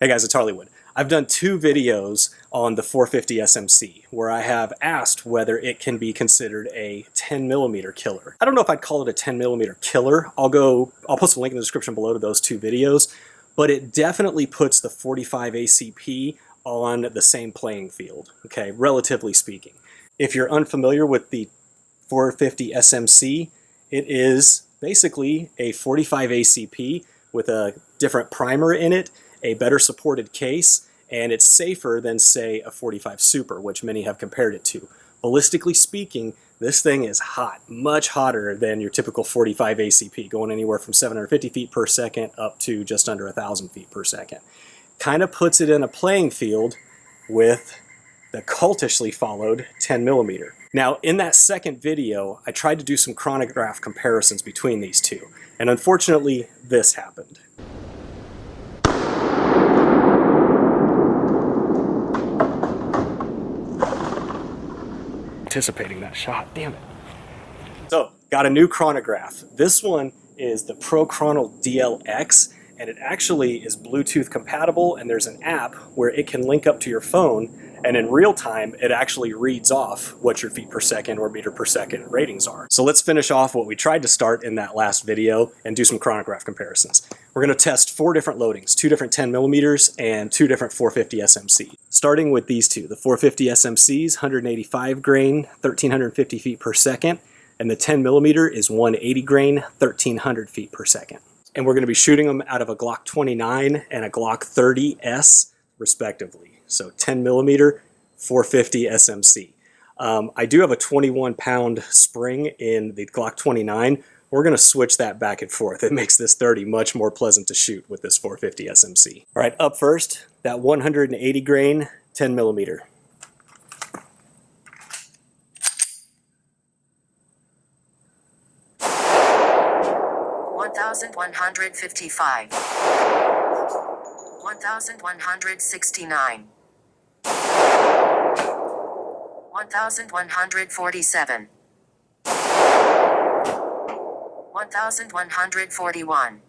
Hey guys, it's Hollywood. I've done 2 videos on the 450 SMC where I have asked whether it can be considered a 10mm killer. I don't know if I'd call it a 10mm killer. I'll post a link in the description below to those 2 videos, but it definitely puts the 45 ACP on the same playing field, okay, relatively speaking. If you're unfamiliar with the 450 SMC, it is basically a 45 ACP with a different primer in it, a better supported case, and it's safer than, say, a 45 Super, which many have compared it to. Ballistically speaking, this thing is hot, much hotter than your typical 45 ACP, going anywhere from 750 feet per second up to just under 1,000 feet per second. Kind of puts it in a playing field with the cultishly followed 10mm. Now, in that second video, I tried to do some chronograph comparisons between these two, and unfortunately, this happened. Anticipating that shot, damn it. So, got a new chronograph. This one is the Pro Chrono DLX, and it actually is Bluetooth compatible, and there's an app where it can link up to your phone, and in real time, it actually reads off what your feet per second or meter per second ratings are. So let's finish off what we tried to start in that last video and do some chronograph comparisons. We're going to test 4 different loadings, 2 different 10mm and 2 different 450 SMC. Starting with these two, the 450 SMCs, 185 grain, 1,350 feet per second, and the 10mm is 180 grain, 1,300 feet per second. And we're going to be shooting them out of a Glock 29 and a Glock 30S, respectively. So 10mm, 450 SMC. I do have a 21-pound spring in the Glock 29. We're going to switch that back and forth. It makes this 30 much more pleasant to shoot with this 450 SMC. All right, up first, that 180 grain 10mm. $1,155, $1,169, $1,147, $1,141,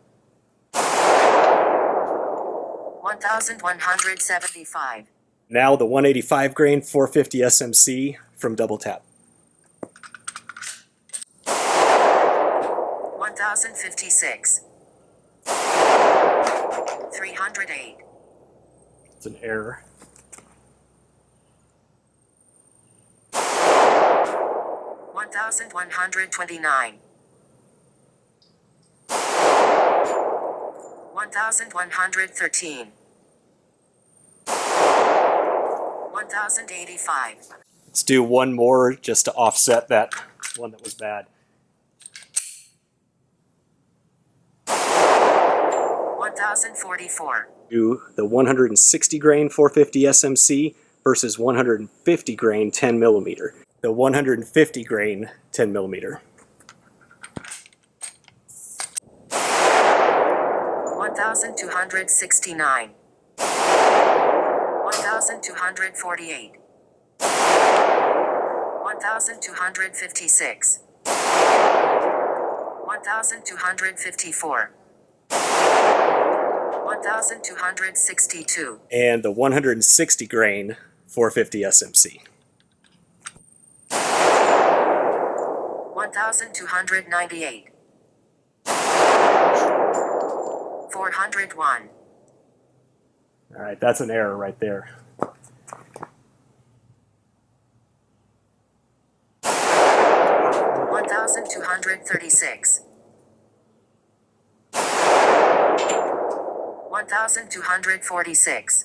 $1,175. Now the 185 grain 450 SMC from Double Tap. 1,056, 308. It's an error. 1,129, 1,113, 1,085. Let's do one more just to offset that one that was bad. 1,044. Do the 160 grain 450 SMC versus 150 grain 10mm. The 150 grain 10mm. 1,269, 1,248, 1,256, 1,254, 1,262. And the 160 grain 450 SMC. 1,298, 401. All right, that's an error right there. 1,236, 1,246,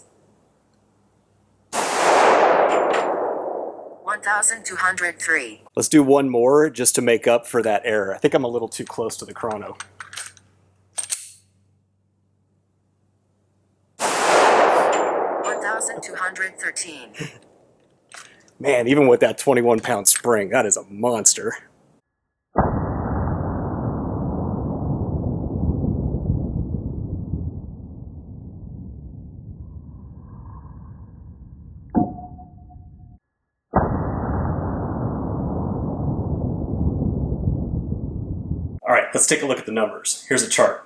1,203. Let's do one more just to make up for that error. I think I'm a little too close to the chrono. 1,213. Man, even with that 21-pound spring, that is a monster. All right, let's take a look at the numbers. Here's a chart.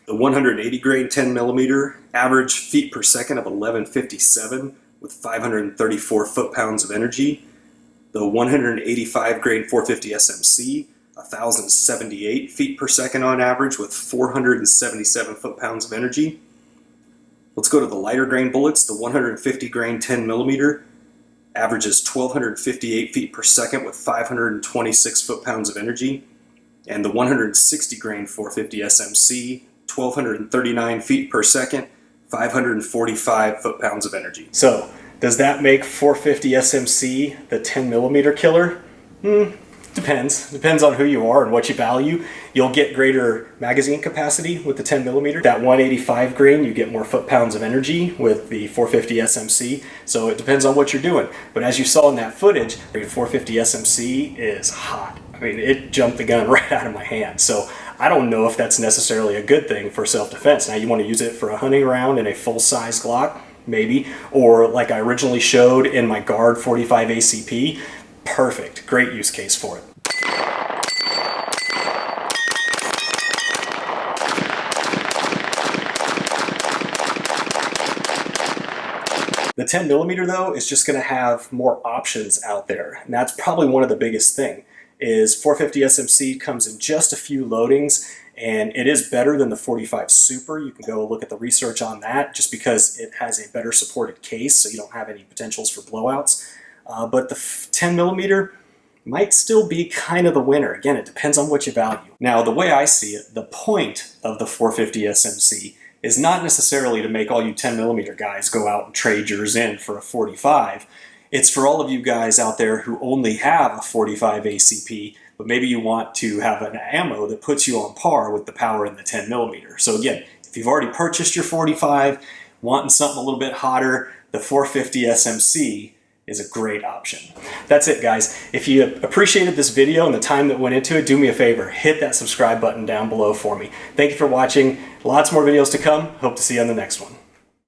The 180 grain 10 millimeter, average feet per second of 1157 with 534 foot-pounds of energy. The 185 grain 450 SMC, 1,078 feet per second on average with 477 foot-pounds of energy. Let's go to the lighter grain bullets. The 150 grain 10 millimeter averages 1,258 feet per second with 526 foot-pounds of energy. And the 160 grain 450 SMC, 1,239 feet per second, 545 foot-pounds of energy. So, does that make 450 SMC the 10 millimeter killer? Depends. Depends on who you are and what you value. You'll get greater magazine capacity with the 10 millimeter. That 185 grain, you get more foot-pounds of energy with the 450 SMC. So it depends on what you're doing. But as you saw in that footage, the 450 SMC is hot. I mean, it jumped the gun right out of my hand. So I don't know if that's necessarily a good thing for self-defense. Now you want to use it for a hunting round in a full-size Glock, maybe, or like I originally showed in my Guard 45 ACP. Perfect, great use case for it. The 10 millimeter though is just going to have more options out there, and that's probably one of the biggest thing. Is 450 SMC comes in just a few loadings, and it is better than the 45 Super. You can go look at the research on that just because it has a better supported case, so you don't have any potentials for blowouts. But the 10 millimeter might still be kind of the winner. Again, it depends on what you value. Now, the way I see it, the point of the 450 SMC is not necessarily to make all you 10 millimeter guys go out and trade yours in for a 45. It's for all of you guys out there who only have a 45 ACP, but maybe you want to have an ammo that puts you on par with the power in the 10 millimeter. So again, if you've already purchased your 45, wanting something a little bit hotter, the 450 SMC is a great option. That's it, guys. If you appreciated this video and the time that went into it, do me a favor, hit that subscribe button down below for me. Thank you for watching. Lots more videos to come. Hope to see you on the next one.